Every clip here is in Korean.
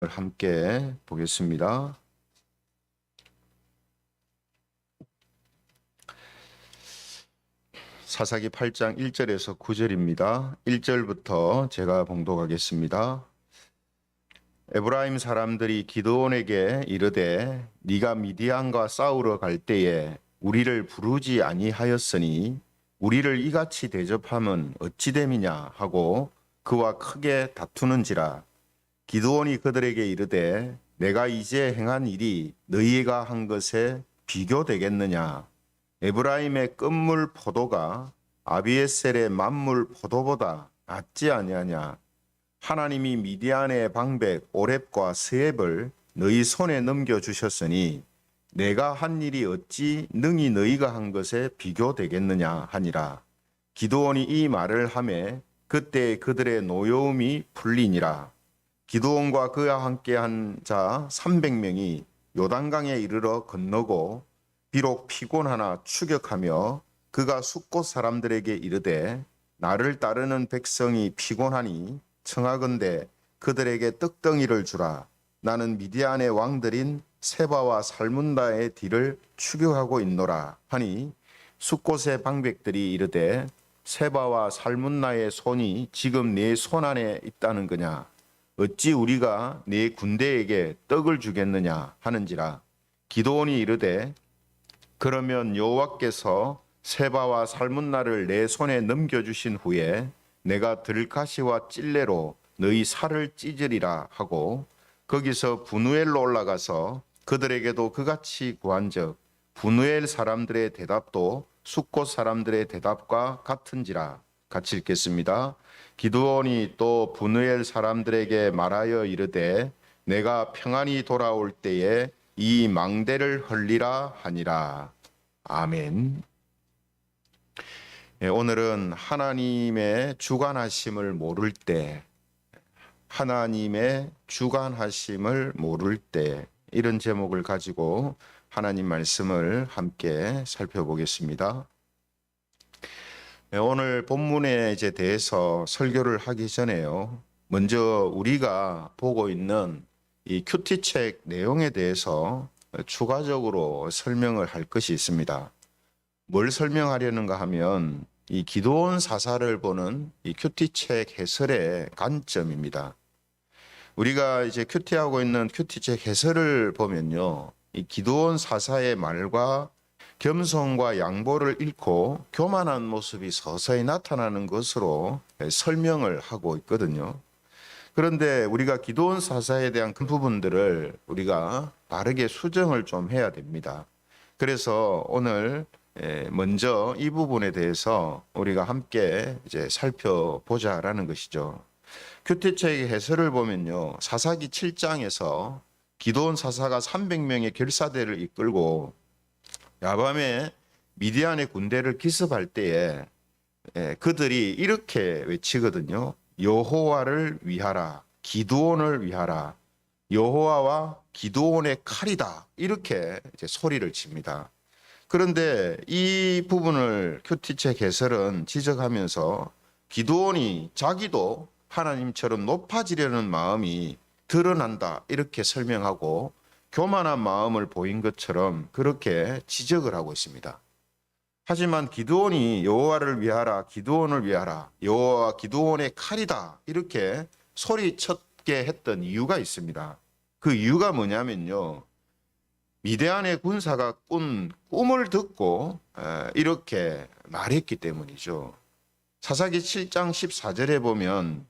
함께 보겠습니다. 사사기 8장 1절에서 9절입니다. 1절부터 제가 봉독하겠습니다. 에브라임 사람들이 기드온에게 이르되 네가 미디안과 싸우러 갈 때에 우리를 부르지 아니하였으니 우리를 이같이 대접함은 어찌 됨이냐 하고 그와 크게 다투는지라. 기드온이 그들에게 이르되 내가 이제 행한 일이 너희가 한 것에 비교되겠느냐. 에브라임의 끝물 포도가 아비에셀의 만물 포도보다 낫지 아니하냐. 하나님이 미디안의 방백 오렙과 스앱을 너희 손에 넘겨주셨으니 내가 한 일이 어찌 능히 너희가 한 것에 비교되겠느냐 하니라. 기드온이 이 말을 하매 그때 그들의 노여움이 풀리니라. 기드온과 그와 함께한 자 300명이 요단강에 이르러 건너고 비록 피곤하나 추격하며 그가 숫곳 사람들에게 이르되 나를 따르는 백성이 피곤하니 청하건대 그들에게 떡덩이를 주라. 나는 미디안의 왕들인 세바와 살문다의 뒤를 추격하고 있노라 하니 숫곳의 방백들이 이르되 세바와 살문나의 손이 지금 네 손 안에 있다는 거냐. 어찌 우리가 네 군대에게 떡을 주겠느냐 하는지라. 기드온이 이르되 그러면 여호와께서 세바와 살문나를 내 손에 넘겨주신 후에 내가 들가시와 찔레로 너희 살을 찢으리라 하고 거기서 분우엘로 올라가서 그들에게도 그같이 구한즉 분우엘 사람들의 대답도 숫곳 사람들의 대답과 같은지라. 같이 읽겠습니다. 기드온이 또 분우엘 사람들에게 말하여 이르되 내가 평안히 돌아올 때에 이 망대를 헐리라 하니라. 아멘. 오늘은 하나님의 주관하심을 모를 때, 하나님의 주관하심을 모를 때, 이런 제목을 가지고 하나님 말씀을 함께 살펴보겠습니다. 오늘 본문에 대해서 설교를 하기 전에요. 먼저 우리가 보고 있는 이 큐티책 내용에 대해서 추가적으로 설명을 할 것이 있습니다. 뭘 설명하려는가 하면 이 기드온 사사를 보는 이 큐티책 해설의 관점입니다. 우리가 큐티하고 있는 큐티책 해설을 보면요. 이 기드온 사사의 말과 겸손과 양보를 잃고 교만한 모습이 서서히 나타나는 것으로 설명을 하고 있거든요. 그런데 우리가 기드온 사사에 대한 그 부분들을 우리가 바르게 수정을 좀 해야 됩니다. 그래서 오늘 먼저 이 부분에 대해서 우리가 함께 살펴보자라는 것이죠. 큐티책의 해설을 보면요. 사사기 7장에서 기드온 사사가 300명의 결사대를 이끌고 야밤에 미디안의 군대를 기습할 때에 그들이 이렇게 외치거든요. 여호와를 위하라, 기드온을 위하라, 여호와와 기드온의 칼이다. 이렇게 소리를 칩니다. 그런데 이 부분을 큐티책 해설은 지적하면서 기드온이 자기도 하나님처럼 높아지려는 마음이 드러난다. 이렇게 설명하고 교만한 마음을 보인 것처럼 그렇게 지적을 하고 있습니다. 하지만 기드온이 여호와를 위하라, 기드온을 위하라, 여호와와 기드온의 칼이다 이렇게 소리쳤게 했던 이유가 있습니다. 그 이유가 뭐냐면요. 미디안의 군사가 꾼 꿈을 듣고 이렇게 말했기 때문이죠. 사사기 7장 14절에 보면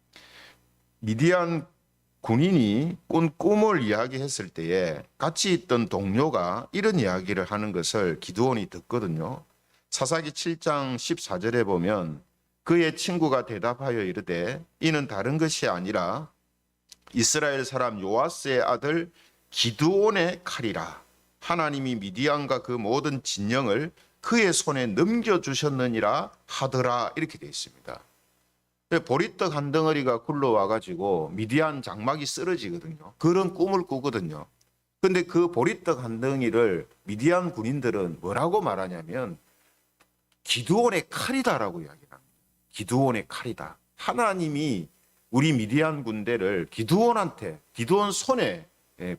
미디안 군인이 꾼 꿈을 이야기했을 때에 같이 있던 동료가 이런 이야기를 하는 것을 기드온이 듣거든요. 사사기 7장 14절에 보면 그의 친구가 대답하여 이르되 이는 다른 것이 아니라 이스라엘 사람 요아스의 아들 기드온의 칼이라. 하나님이 미디안과 그 모든 진영을 그의 손에 넘겨주셨느니라 하더라. 이렇게 되어 있습니다. 보리떡 한 덩어리가 굴러와가지고 미디안 장막이 쓰러지거든요. 그런 꿈을 꾸거든요. 근데 그 보리떡 한 덩이를 미디안 군인들은 뭐라고 말하냐면 기드온의 칼이다라고 이야기합니다. 기드온의 칼이다. 하나님이 우리 미디안 군대를 기드온한테 손에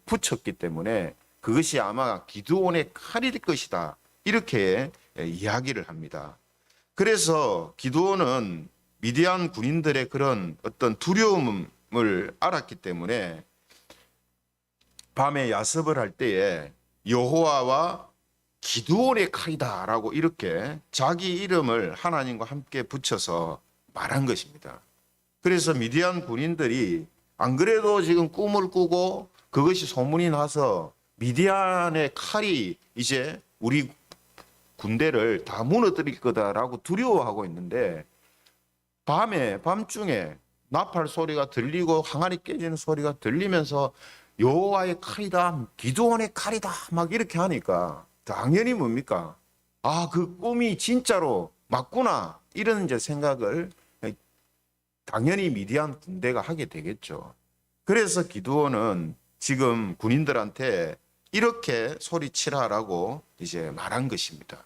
붙였기 때문에 그것이 아마 기드온의 칼일 것이다. 이렇게 이야기를 합니다. 그래서 기드온은 미디안 군인들의 그런 어떤 두려움을 알았기 때문에 밤에 야습을 할 때에 여호와와 기드온의 칼이다라고 이렇게 자기 이름을 하나님과 함께 붙여서 말한 것입니다. 그래서 미디안 군인들이 안 그래도 지금 꿈을 꾸고 그것이 소문이 나서 미디안의 칼이 이제 우리 군대를 다 무너뜨릴 거다라고 두려워하고 있는데 밤중에 나팔 소리가 들리고 항아리 깨지는 소리가 들리면서 여호와의 칼이다, 기드온의 칼이다 막 이렇게 하니까 당연히 뭡니까? 아, 그 꿈이 진짜로 맞구나 이런 이제 생각을 당연히 미디안 군대가 하게 되겠죠. 그래서 기드온은 지금 군인들한테 이렇게 소리치라라고 이제 말한 것입니다.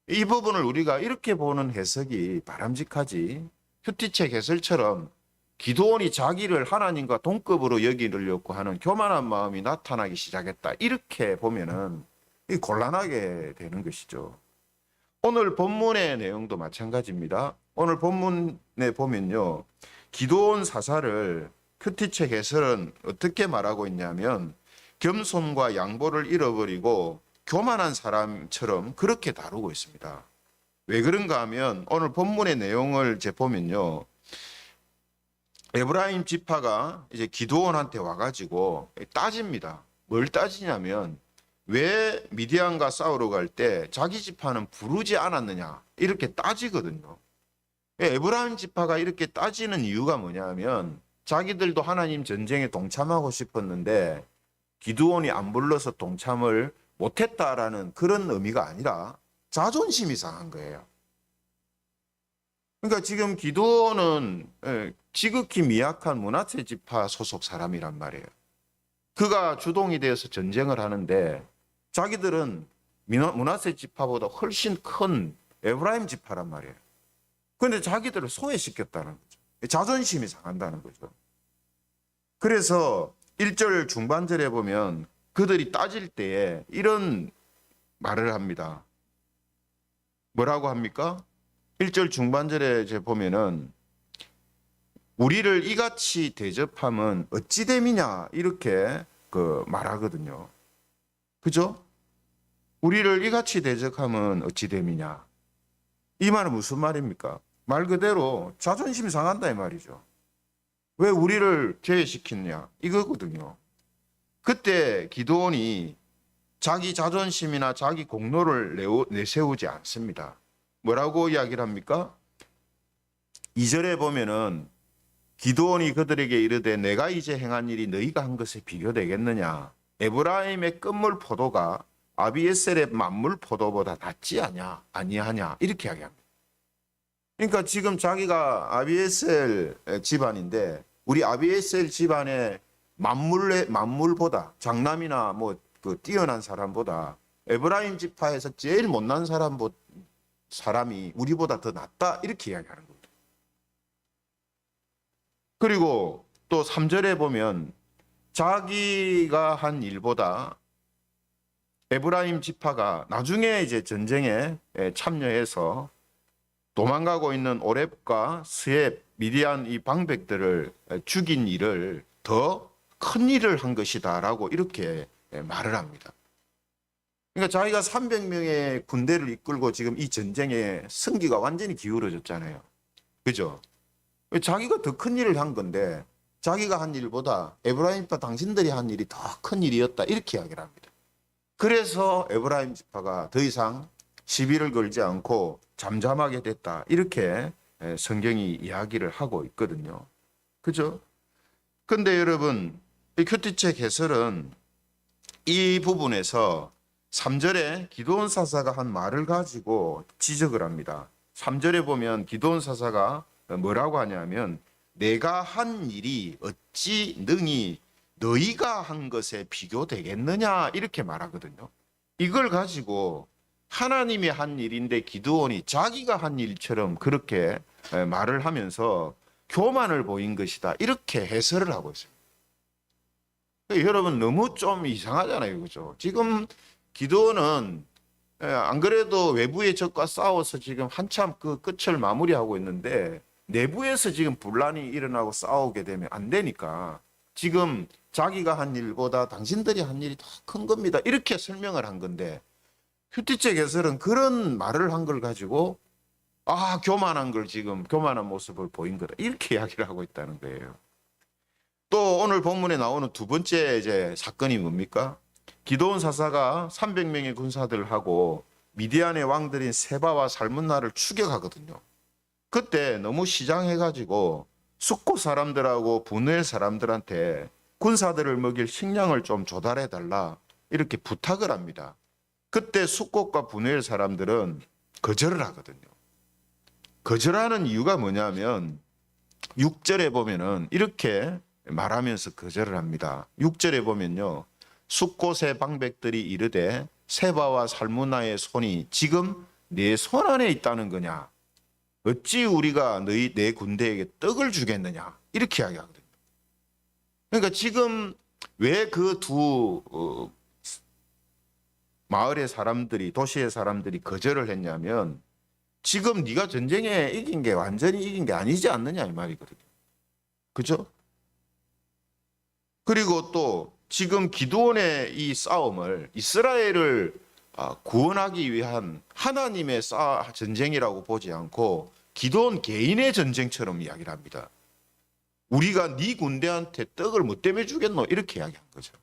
이 부분을 우리가 이렇게 보는 해석이 바람직하지. 큐티책 해설처럼 기드온이 자기를 하나님과 동급으로 여기려고 하는 교만한 마음이 나타나기 시작했다. 이렇게 보면은 곤란하게 되는 것이죠. 오늘 본문의 내용도 마찬가지입니다. 오늘 본문에 보면요. 기드온 사사를 큐티책 해설은 어떻게 말하고 있냐면 겸손과 양보를 잃어버리고 교만한 사람처럼 그렇게 다루고 있습니다. 왜 그런가 하면 오늘 본문의 내용을 이제 보면요. 에브라임 지파가 이제 기드온한테 와가지고 따집니다. 뭘 따지냐면 왜 미디안과 싸우러 갈 때 자기 지파는 부르지 않았느냐 이렇게 따지거든요. 에브라임 지파가 이렇게 따지는 이유가 뭐냐면 자기들도 하나님 전쟁에 동참하고 싶었는데 기드온이 안 불러서 동참을 못했다라는 그런 의미가 아니라 자존심이 상한 거예요. 그러니까 지금 기드온은 지극히 미약한 므낫세 지파 소속 사람이란 말이에요. 그가 주동이 되어서 전쟁을 하는데 자기들은 므낫세 지파보다 훨씬 큰 에브라임 지파란 말이에요. 그런데 자기들을 소외시켰다는 거죠. 자존심이 상한다는 거죠. 그래서 1절 중반절에 보면 그들이 따질 때에 이런 말을 합니다. 뭐라고 합니까? 1절 중반절에 이제 보면은 우리를 이같이 대접함은 어찌 됨이냐 이렇게 말하거든요. 그죠? 우리를 이같이 대접함은 어찌 됨이냐. 이 말은 무슨 말입니까? 말 그대로 자존심이 상한다 이 말이죠. 왜 우리를 제외시켰냐 이거거든요. 그때 기드온이 자기 자존심이나 자기 공로를 내세우지 않습니다. 뭐라고 이야기를 합니까? 2절에 보면은 기드온이 그들에게 이르되 내가 이제 행한 일이 너희가 한 것에 비교되겠느냐. 에브라임의 끝물 포도가 아비에셀의 만물 포도보다 낫지 아니하냐 이렇게 이야기합니다. 그러니까 지금 자기가 아비에셀 집안인데 우리 아비에셀 집안의 만물보다 장남이나 뛰어난 사람보다 에브라임 지파에서 제일 못난 사람이 우리보다 더 낫다 이렇게 이야기하는 겁니다. 그리고 또 3절에 보면 자기가 한 일보다 에브라임 지파가 나중에 이제 전쟁에 참여해서 도망가고 있는 오렙과 스엡, 미디안 이 방백들을 죽인 일을 더 큰 일을 한 것이다라고 이렇게 말을 합니다. 그러니까 자기가 300명의 군대를 이끌고 지금 이 전쟁에 승기가 완전히 기울어졌잖아요. 그죠? 자기가 더 큰 일을 한 건데 자기가 한 일보다 에브라임 지파 당신들이 한 일이 더 큰 일이었다 이렇게 이야기를 합니다. 그래서 에브라임 지파가 더 이상 시비를 걸지 않고 잠잠하게 됐다 이렇게 성경이 이야기를 하고 있거든요. 그죠? 근데 여러분 이 큐티책 해설은 이 부분에서 3절에 기드온 사사가 한 말을 가지고 지적을 합니다. 3절에 보면 기드온 사사가 뭐라고 하냐면 내가 한 일이 어찌 능히 너희가 한 것에 비교되겠느냐 이렇게 말하거든요. 이걸 가지고 하나님이 한 일인데 기드온이 자기가 한 일처럼 그렇게 말을 하면서 교만을 보인 것이다. 이렇게 해설을 하고 있습니다. 여러분 너무 좀 이상하잖아요. 그죠? 지금 기도는 안 그래도 외부의 적과 싸워서 지금 한참 그 끝을 마무리하고 있는데 내부에서 지금 분란이 일어나고 싸우게 되면 안 되니까 지금 자기가 한 일보다 당신들이 한 일이 더 큰 겁니다. 이렇게 설명을 한 건데 휴티체 해설은 그런 말을 한 걸 가지고 교만한 걸 지금 교만한 모습을 보인 거다. 이렇게 이야기를 하고 있다는 거예요. 또 오늘 본문에 나오는 두 번째 이제 사건이 뭡니까? 기드온 사사가 300명의 군사들하고 미디안의 왕들인 세바와 살문나를 추격하거든요. 그때 너무 시장해가지고 숙고 사람들하고 분노의 사람들한테 군사들을 먹일 식량을 좀 조달해달라 이렇게 부탁을 합니다. 그때 숙고과 분노의 사람들은 거절을 하거든요. 거절하는 이유가 뭐냐면 6절에 보면은 이렇게 말하면서 거절을 합니다. 6절에 보면요. 숫곳의 방백들이 이르되 세바와 살무나의 손이 지금 내 손 안에 있다는 거냐? 어찌 우리가 내 군대에게 떡을 주겠느냐? 이렇게 이야기하거든요. 그러니까 지금 왜 그 두 마을의 사람들이 도시의 사람들이 거절을 했냐면 지금 네가 전쟁에 이긴 게 완전히 이긴 게 아니지 않느냐 이 말이거든요. 그죠? 그리고 또 지금 기드온의 이 싸움을 이스라엘을 구원하기 위한 하나님의 전쟁이라고 보지 않고 기드온 개인의 전쟁처럼 이야기를 합니다. 우리가 네 군대한테 떡을 뭐 때문에 주겠노? 이렇게 이야기한 거죠.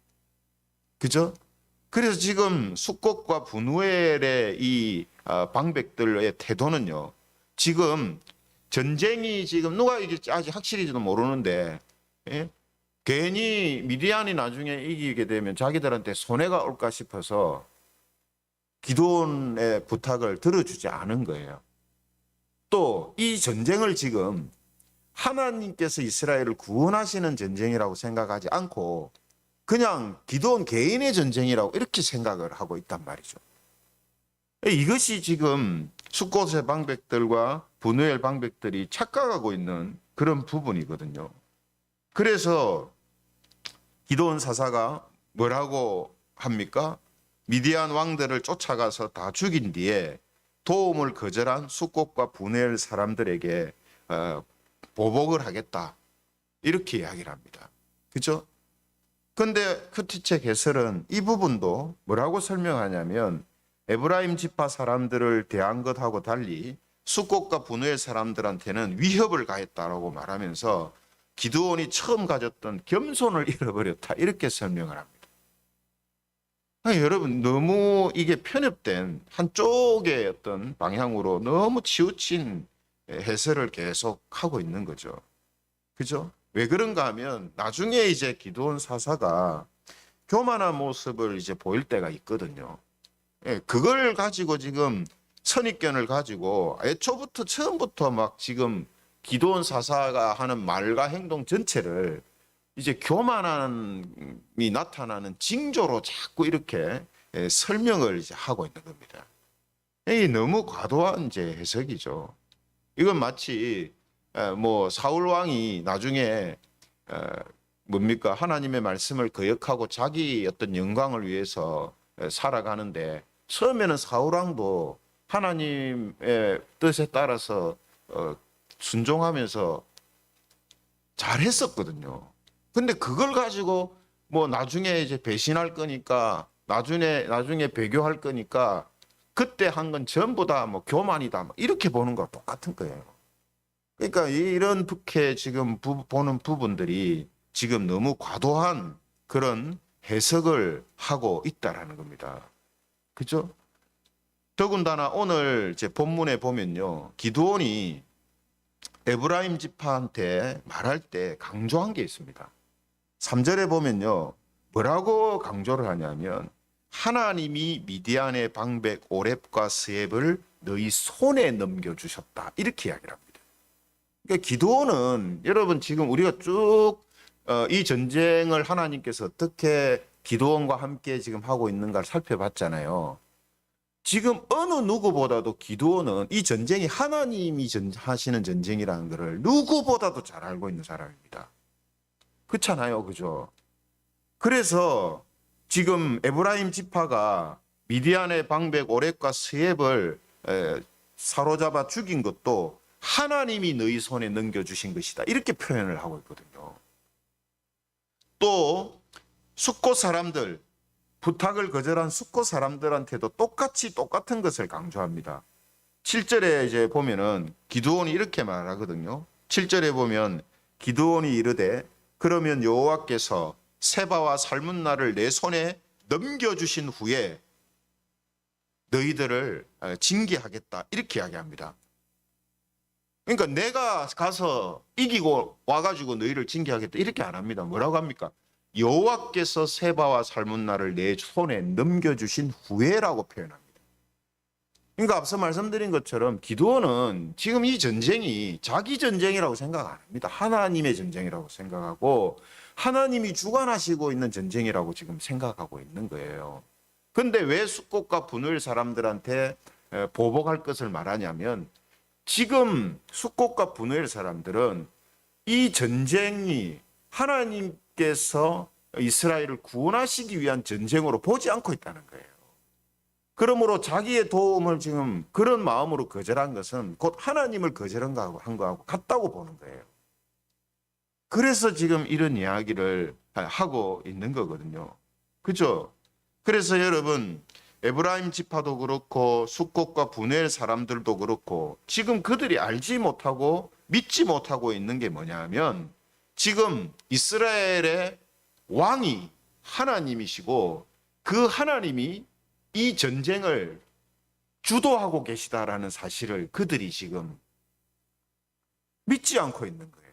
그죠? 그래서 지금 숫곳과 분우엘의 이 방백들의 태도는요. 지금 전쟁이 지금 누가 이길지 아직 확실히도 모르는데 괜히 미디안이 나중에 이기게 되면 자기들한테 손해가 올까 싶어서 기드온의 부탁을 들어주지 않은 거예요. 또 이 전쟁을 지금 하나님께서 이스라엘을 구원하시는 전쟁이라고 생각하지 않고 그냥 기드온 개인의 전쟁이라고 이렇게 생각을 하고 있단 말이죠. 이것이 지금 숫곳의 방백들과 분우엘 방백들이 착각하고 있는 그런 부분이거든요. 그래서 기드온 사사가 뭐라고 합니까? 미디안 왕들을 쫓아가서 다 죽인 뒤에 도움을 거절한 숫곳과 분우엘 사람들에게 보복을 하겠다. 이렇게 이야기를 합니다. 그죠? 근데 큐티체 해설은 이 부분도 뭐라고 설명하냐면 에브라임 지파 사람들을 대한 것하고 달리 숫곳과 분우엘 사람들한테는 위협을 가했다라고 말하면서 기드온이 처음 가졌던 겸손을 잃어버렸다. 이렇게 설명을 합니다. 여러분 너무 이게 편협된 한쪽의 어떤 방향으로 너무 치우친 해설을 계속 하고 있는 거죠. 그죠? 왜 그런가 하면 나중에 이제 기드온 사사가 교만한 모습을 이제 보일 때가 있거든요. 그걸 가지고 지금 선입견을 가지고 애초부터 처음부터 막 지금 기드온 사사가 하는 말과 행동 전체를 이제 교만함이 나타나는 징조로 자꾸 이렇게 설명을 이제 하고 있는 겁니다. 이 너무 과도한 이제 해석이죠. 이건 마치 뭐 사울 왕이 나중에 뭡니까 하나님의 말씀을 거역하고 자기 어떤 영광을 위해서 살아가는데 처음에는 사울 왕도 하나님의 뜻에 따라서 순종하면서 잘했었거든요. 근데 그걸 가지고 뭐 나중에 이제 배신할 거니까 나중에 배교할 거니까 그때 한 건 전부 다 뭐 교만이다 뭐 이렇게 보는 거와 똑같은 거예요. 그러니까 이렇게 지금 보는 부분들이 지금 너무 과도한 그런 해석을 하고 있다라는 겁니다. 그죠? 더군다나 오늘 제 본문에 보면요. 기드온이 에브라임 지파한테 말할 때 강조한 게 있습니다. 3절에 보면요. 뭐라고 강조를 하냐면 하나님이 미디안의 방백 오렙과 스앱을 너희 손에 넘겨주셨다. 이렇게 이야기를 합니다. 그러니까 기드온은 여러분 지금 우리가 쭉 이 전쟁을 하나님께서 어떻게 기드온과 함께 지금 하고 있는가를 살펴봤잖아요. 지금 어느 누구보다도 기드온은 이 전쟁이 하나님이 하시는 전쟁이라는 것을 누구보다도 잘 알고 있는 사람입니다. 그렇잖아요, 그죠? 그래서 지금 에브라임 지파가 미디안의 방백 오렙과 스엡을 사로잡아 죽인 것도 하나님이 너희 손에 넘겨주신 것이다, 이렇게 표현을 하고 있거든요. 또 숫곳 사람들, 부탁을 거절한 숫곳 사람들한테도 똑같은 것을 강조합니다. 7절에 이제 보면은 기드온이 이렇게 말하거든요. 7절에 보면 기드온이 이르되 그러면 여호와께서 세바와 살문나를 내 손에 넘겨주신 후에 너희들을 징계하겠다, 이렇게 이야기합니다. 그러니까 내가 가서 이기고 와가지고 너희를 징계하겠다, 이렇게 안 합니다. 뭐라고 합니까? 여호와께서 세바와 살문나를 내 손에 넘겨주신 후에라고 표현합니다. 그러니까 앞서 말씀드린 것처럼 기드온은 지금 이 전쟁이 자기 전쟁이라고 생각 안 합니다. 하나님의 전쟁이라고 생각하고 하나님이 주관하시고 있는 전쟁이라고 지금 생각하고 있는 거예요. 근데 왜 숫곳과 분을 사람들한테 보복할 것을 말하냐면, 지금 숫곳과 분을 사람들은 이 전쟁이 하나님께서 이스라엘을 구원하시기 위한 전쟁으로 보지 않고 있다는 거예요. 그러므로 자기의 도움을 지금 그런 마음으로 거절한 것은 곧 하나님을 거절한 거하고 같다고 보는 거예요. 그래서 지금 이런 이야기를 하고 있는 거거든요. 그죠? 그래서 여러분, 에브라임 지파도 그렇고 숫곳과 분엘 사람들도 그렇고 지금 그들이 알지 못하고 믿지 못하고 있는 게 뭐냐면, 지금 이스라엘의 왕이 하나님이시고 그 하나님이 이 전쟁을 주도하고 계시다라는 사실을 그들이 지금 믿지 않고 있는 거예요.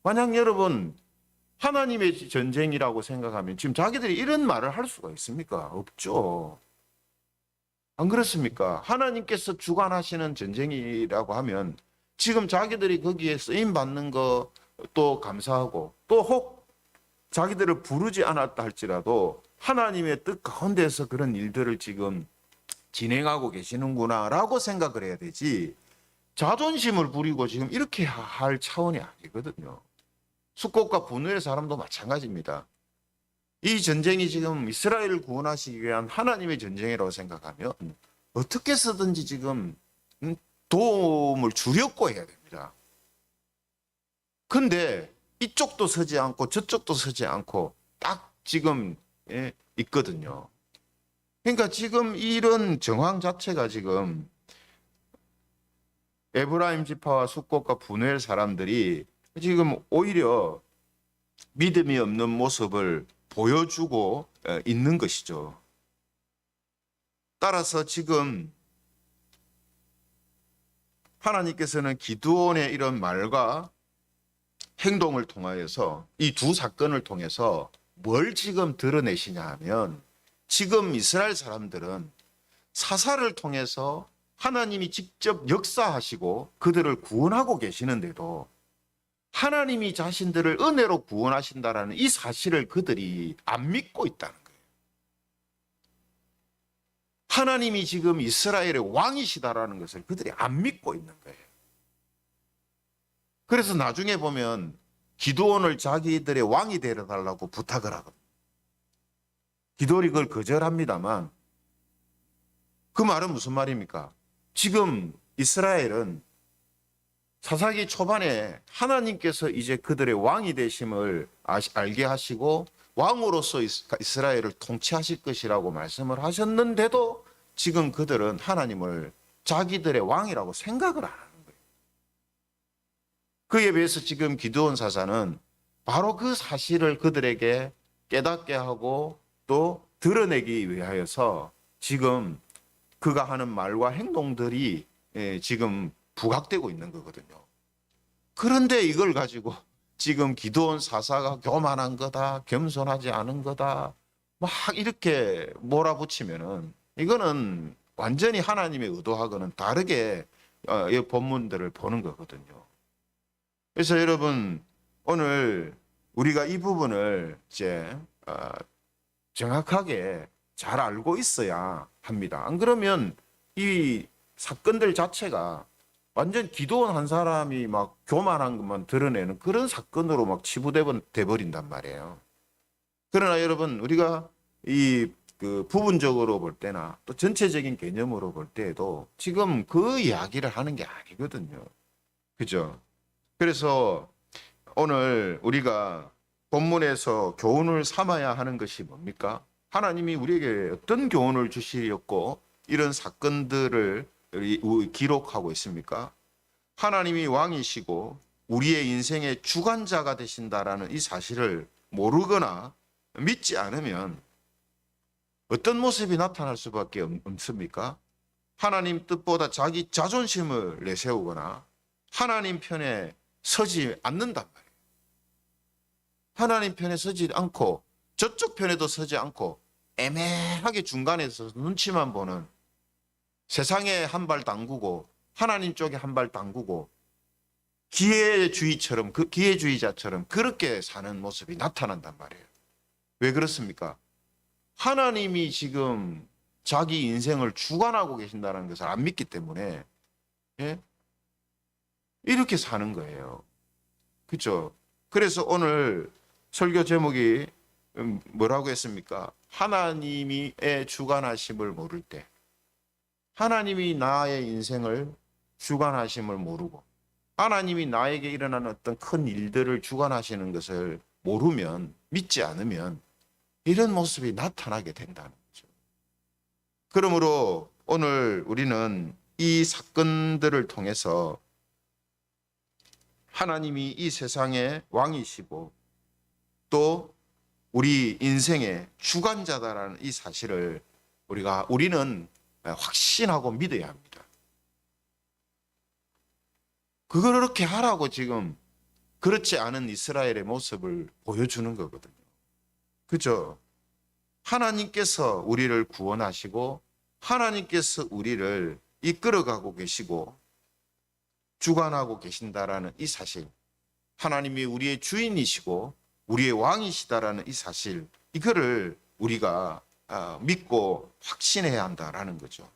만약 여러분 하나님의 전쟁이라고 생각하면 지금 자기들이 이런 말을 할 수가 있습니까? 없죠. 안 그렇습니까? 하나님께서 주관하시는 전쟁이라고 하면 지금 자기들이 거기에 쓰임 받는 것도 감사하고, 또 혹 자기들을 부르지 않았다 할지라도 하나님의 뜻 가운데서 그런 일들을 지금 진행하고 계시는구나라고 생각을 해야 되지, 자존심을 부리고 지금 이렇게 할 차원이 아니거든요. 숫곳과 분노의 사람도 마찬가지입니다. 이 전쟁이 지금 이스라엘을 구원하시기 위한 하나님의 전쟁이라고 생각하면 어떻게 쓰든지 지금 도움을 주려고 해야 됩니다. 근데 이쪽도 서지 않고 저쪽도 서지 않고 딱 지금 있거든요. 그러니까 지금 이런 정황 자체가 지금 에브라임 지파와 숫곳과 분노의 사람들이 지금 오히려 믿음이 없는 모습을 보여주고 있는 것이죠. 따라서 지금 하나님께서는 기드온의 이런 말과 행동을 통하여서 이 두 사건을 통해서 뭘 지금 드러내시냐 하면, 지금 이스라엘 사람들은 사사를 통해서 하나님이 직접 역사하시고 그들을 구원하고 계시는데도 하나님이 자신들을 은혜로 구원하신다라는 이 사실을 그들이 안 믿고 있다는 거예요. 하나님이 지금 이스라엘의 왕이시다라는 것을 그들이 안 믿고 있는 거예요. 그래서 나중에 보면 기드온을 자기들의 왕이 되어달라고 부탁을 하거든요. 기드온이 그걸 거절합니다만, 그 말은 무슨 말입니까? 지금 이스라엘은 사사기 초반에 하나님께서 이제 그들의 왕이 되심을 알게 하시고 왕으로서 이스라엘을 통치하실 것이라고 말씀을 하셨는데도 지금 그들은 하나님을 자기들의 왕이라고 생각을 안 하는 거예요. 그에 비해서 지금 기드온 사사는 바로 그 사실을 그들에게 깨닫게 하고 또 드러내기 위하여서 지금 그가 하는 말과 행동들이 지금 부각되고 있는 거거든요. 그런데 이걸 가지고 지금 기드온 사사가 교만한 거다, 겸손하지 않은 거다, 막 이렇게 몰아붙이면은 이거는 완전히 하나님의 의도하고는 다르게 이 본문들을 보는 거거든요. 그래서 여러분, 오늘 우리가 이 부분을 이제 정확하게 잘 알고 있어야 합니다. 안 그러면 이 사건들 자체가 완전 기도원 한 사람이 막 교만한 것만 드러내는 그런 사건으로 막 치부돼 버린단 말이에요. 그러나 여러분, 우리가 이 그 부분적으로 볼 때나 또 전체적인 개념으로 볼 때에도 지금 그 이야기를 하는 게 아니거든요. 그죠? 그래서 오늘 우리가 본문에서 교훈을 삼아야 하는 것이 뭡니까? 하나님이 우리에게 어떤 교훈을 주시렸고 이런 사건들을 기록하고 있습니까? 하나님이 왕이시고 우리의 인생의 주관자가 되신다라는 이 사실을 모르거나 믿지 않으면 어떤 모습이 나타날 수밖에 없습니까? 하나님 뜻보다 자기 자존심을 내세우거나 하나님 편에 서지 않는단 말이에요. 하나님 편에 서지 않고 저쪽 편에도 서지 않고 애매하게 중간에 서서 눈치만 보는, 세상에 한 발 담그고 하나님 쪽에 한 발 담그고 기회주의자처럼 그렇게 사는 모습이 나타난단 말이에요. 왜 그렇습니까? 하나님이 지금 자기 인생을 주관하고 계신다는 것을 안 믿기 때문에, 예? 이렇게 사는 거예요. 그렇죠? 그래서 오늘 설교 제목이 뭐라고 했습니까? 하나님의 주관하심을 모를 때, 하나님이 나의 인생을 주관하심을 모르고 하나님이 나에게 일어나는 어떤 큰 일들을 주관하시는 것을 모르면, 믿지 않으면 이런 모습이 나타나게 된다는 거죠. 그러므로 오늘 우리는 이 사건들을 통해서 하나님이 이 세상의 왕이시고 또 우리 인생의 주관자다라는 이 사실을 우리는 확신하고 믿어야 합니다. 그렇게 하라고 지금 그렇지 않은 이스라엘의 모습을 보여주는 거거든요. 그죠? 하나님께서 우리를 구원하시고 하나님께서 우리를 이끌어가고 계시고 주관하고 계신다라는 이 사실, 하나님이 우리의 주인이시고 우리의 왕이시다라는 이 사실, 이거를 우리가 믿고 확신해야 한다라는 거죠.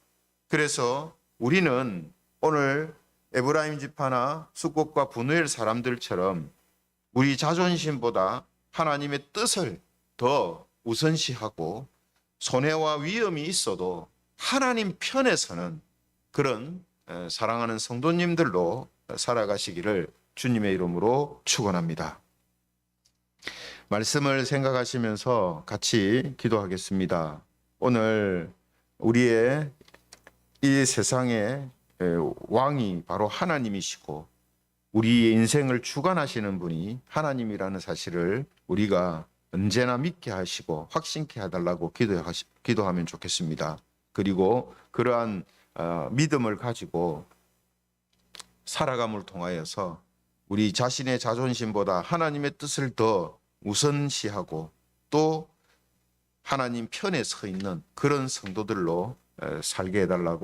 그래서 우리는 오늘 에브라임 지파나 숫곳과 분우엘 사람들처럼 우리 자존심보다 하나님의 뜻을 더 우선시하고 손해와 위험이 있어도 하나님 편에 서는 그런 사랑하는 성도님들로 살아가시기를 주님의 이름으로 축원합니다. 말씀을 생각하시면서 같이 기도하겠습니다. 오늘 우리의 이 세상의 왕이 바로 하나님이시고 우리의 인생을 주관하시는 분이 하나님이라는 사실을 우리가 언제나 믿게 하시고 확신케 해달라고 기도하면 좋겠습니다. 그리고 그러한 믿음을 가지고 살아감을 통하여서 우리 자신의 자존심보다 하나님의 뜻을 더 우선시하고 또 하나님 편에 서 있는 그런 성도들로 살게 해달라고